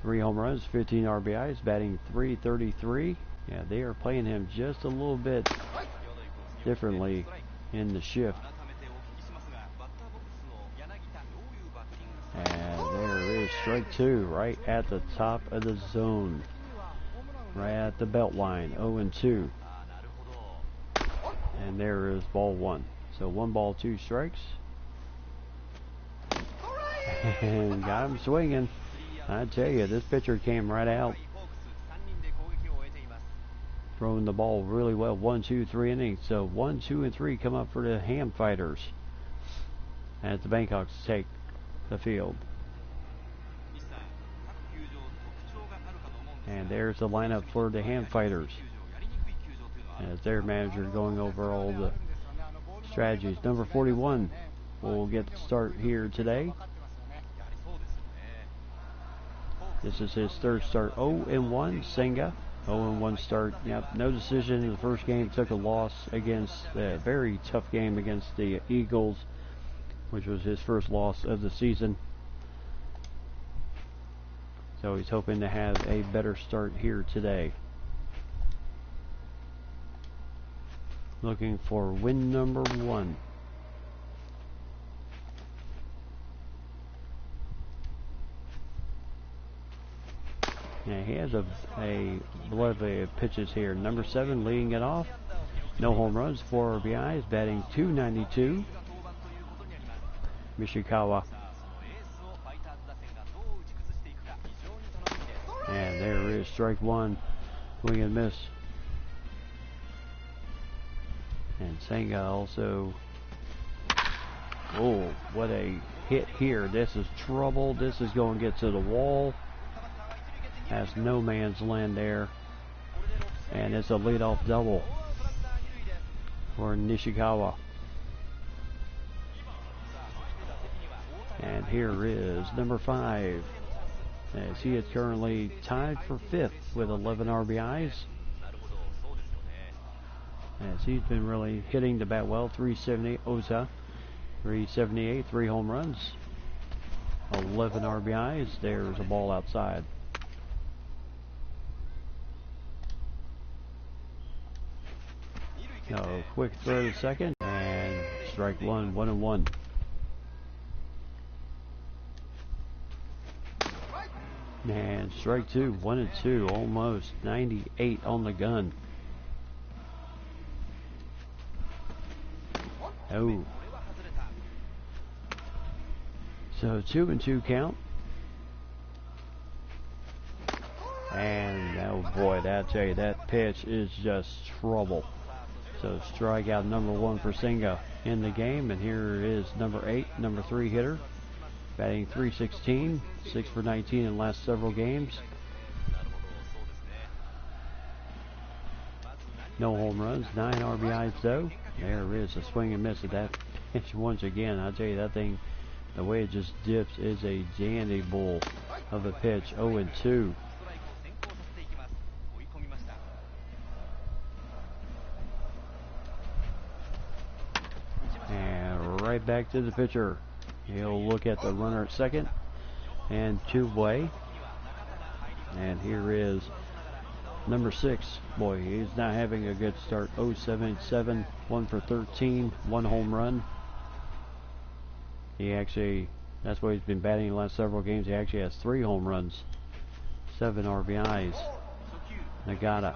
3 home runs, 15 RBIs, batting .333. Yeah, they are playing him just a little bit differently in the shift. And there is strike 2 right at the top of the zone. Right at the belt line, 0-2. And there is ball 1. So 1 ball, 2 strikes. And got him swinging. I tell you, this pitcher came right out, throwing the ball really well. 1, 2, 3 innings. So 1, 2, and 3 come up for the Ham Fighters as the Bangkoks take the field. And there's the lineup for the Ham Fighters, as their manager going over all the strategies. Number 41 will get the start here today. This is his third start. 0-1, Senga. 0-1 start. Yep, no decision in the first game. Took a loss against a very tough game against the Eagles, which was his first loss of the season. So he's hoping to have a better start here today. Looking for win number 1. Yeah, he has a lot of pitches here. Number 7 leading it off. No home runs, 4 RBIs, batting .292. Mishikawa. And there is strike 1. Swing and miss. And Senga also. Oh, what a hit here. This is trouble. This is going to get to the wall. Has no man's land there. And it's a leadoff double for Nishikawa. And here is number 5. As he is currently tied for 5th with 11 RBIs. As he's been really hitting the bat well. 378 Oza. 378, 3 home runs. 11 RBIs. There's a ball outside. No, quick throw to second, and strike 1, 1-1. And strike 2, 1-2, almost 98 on the gun. Oh. So 2-2 count. And oh boy, that tell you, that pitch is just trouble. So strikeout number 1 for Senga in the game. And here is number 8, number 3 hitter. Batting .316, 6 for 19 in the last several games. No home runs, 9 RBIs though. There is a swing and miss at that pitch once again. I tell you, that thing, the way it just dips, is a dandy bull of a pitch. 0-2. And right back to the pitcher. He'll look at the runner at second and 2-way. And here is number 6. Boy, he's not having a good start. 0-7-7, 1 for 13, 1 home run. He actually, that's what he's been batting in the last several games. He actually has 3 home runs, 7 RBIs. Nagata.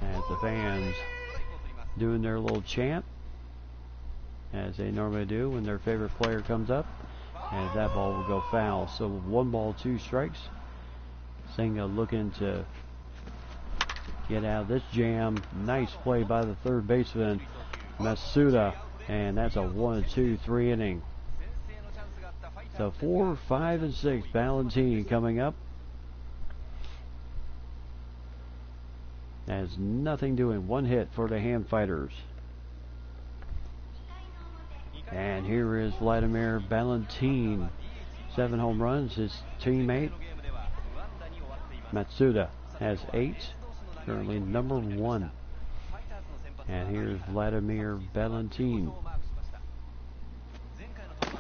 As the fans doing their little chant, as they normally do when their favorite player comes up, and that ball will go foul. So 1 ball, 2 strikes. Senga looking to get out of this jam. Nice play by the third baseman, Matsuda, and that's a 1-2-3 inning. So 4, 5, and 6. Valentine coming up. Has nothing doing. 1 hit for the Ham Fighters. And here is Vladimir Valentine. 7 home runs. His teammate Matsuda has 8. Currently number 1. And here's Vladimir Valentine.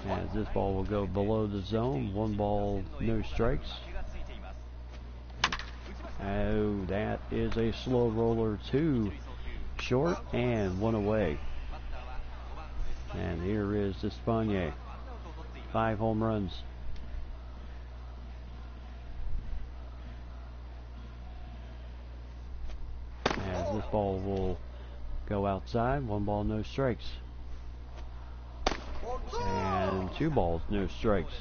As this ball will go below the zone. 1 ball, no strikes. Oh, that is a slow roller. 2 short and 1 away. And here is Espana. 5 home runs. As this ball will go outside. 1 ball, no strikes. And 2 balls, no strikes.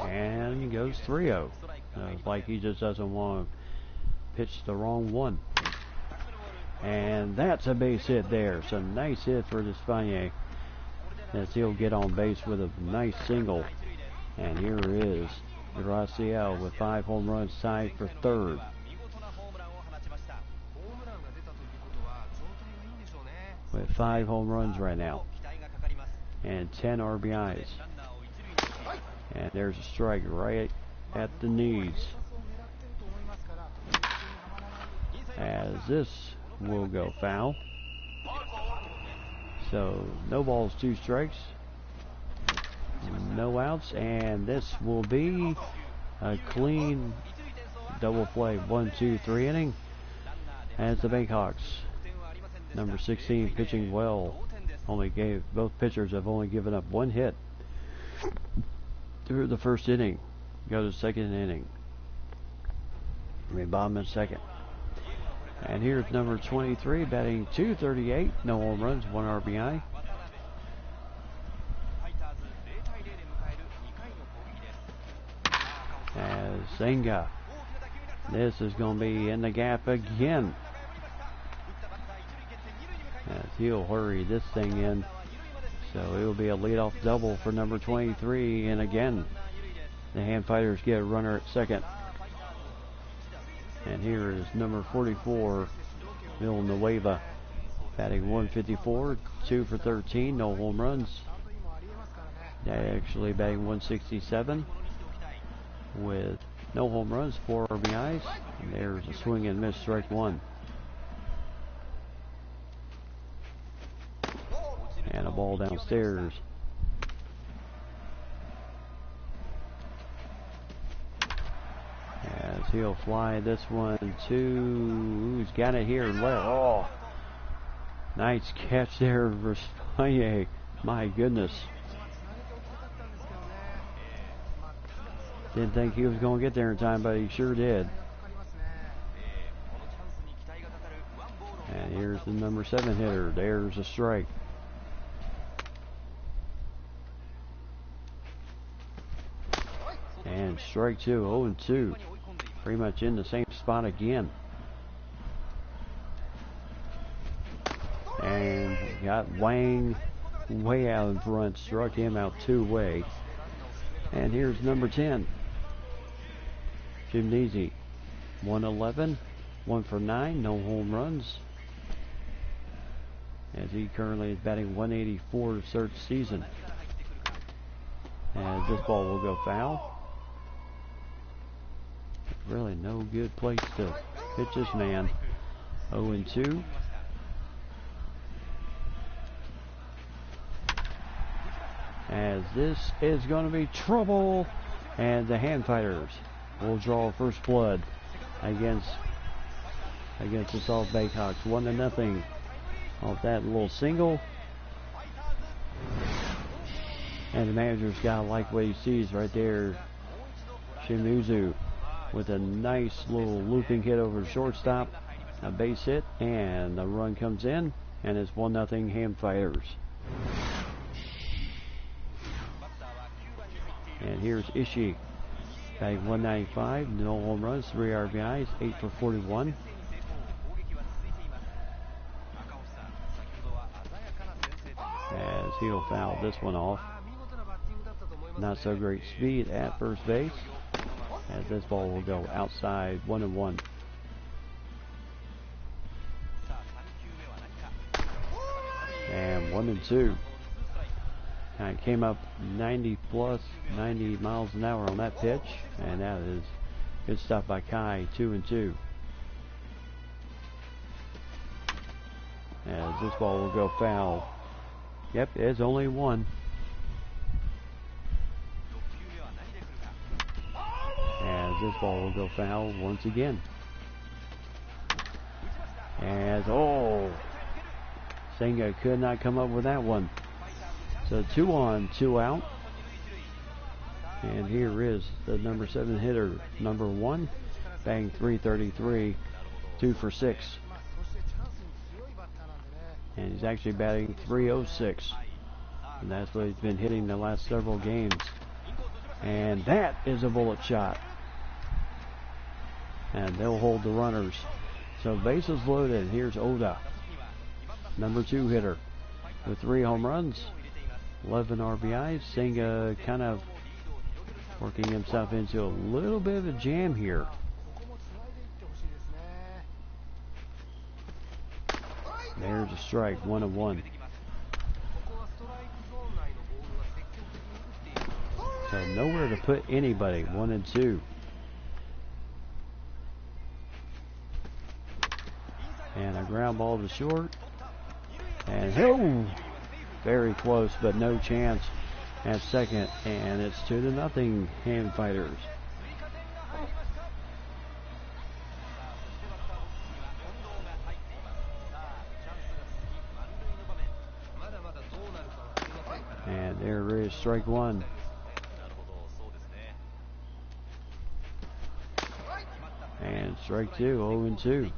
And goes 3-0. Like he just doesn't want to pitch the wrong one. And that's a base hit there. So nice hit for Espana, as he'll get on base with a nice single. And here is Graciel with 5 home runs, tied for 3rd. with 5 home runs right now and 10 RBIs. And there's a strike right at the knees. As this will go foul. So no balls, 2 strikes, no outs, and this will be a clean double play. 1, 2, 3 inning. As the Bayhawks, number 16, pitching well. Both pitchers have only given up 1 hit through the first inning. Go to second inning. Bottom in second. And here's number 23 batting .238, no home runs, 1 RBI. As Senga, this is going to be in the gap again. As he'll hurry this thing in. So it will be a leadoff double for number 23. And again, the Hand Fighters get a runner at second. And here is number 44, Villanueva, batting .154, 2 for 13, no home runs. Actually batting .167 with no home runs, 4 RBIs. And there's a swing and miss, strike 1. And a ball downstairs. As he'll fly this one to, who's got it here? Oh, nice catch there for Spanye. My goodness. Didn't think he was going to get there in time, but he sure did. And here's the number 7 hitter. There's a strike. And strike 2, 0-2. Pretty much in the same spot again. And got Wang way out in front, struck him out 2-way. And here's number 10, Gymnasi, 111, 1 for 9, no home runs. As he currently is batting .184 to start the season. And this ball will go foul. Really no good place to pitch this man. 0-2. As this is going to be trouble, and the Hand Fighters will draw first blood against the South Bayhawks, 1-0 off that little single. And the manager's got to like what he sees right there. Shimizu with a nice little looping hit over the shortstop, a base hit, and the run comes in, and it's 1-0 Hand Fighters. And here's Ishii, batting .195, no home runs, 3 RBIs, 8 for 41. As he'll foul this one off. Not so great speed at first base. As this ball will go outside, 1-1. And 1-2. And it came up 90 miles an hour on that pitch, and that is good stuff by Kai. 2-2. As this ball will go foul. Yep, it's only 1. As this ball will go foul once again. As, Senga could not come up with that one. So 2 on, 2 out. And here is the number 7 hitter, number 1, batting .333, 2 for 6. And he's actually batting .306. And that's what he's been hitting the last several games. And that is a bullet shot. And they'll hold the runners. So bases loaded. Here's Oda, number 2 hitter, with 3 home runs, 11 RBIs. Senga kind of working himself into a little bit of a jam there's a strike, 1-1. So nowhere to put anybody, 1-2. And a ground ball to short. And very close, but no chance at second. And it's 2-0, Hand Fighters. And there is strike one. And strike two, 0-2.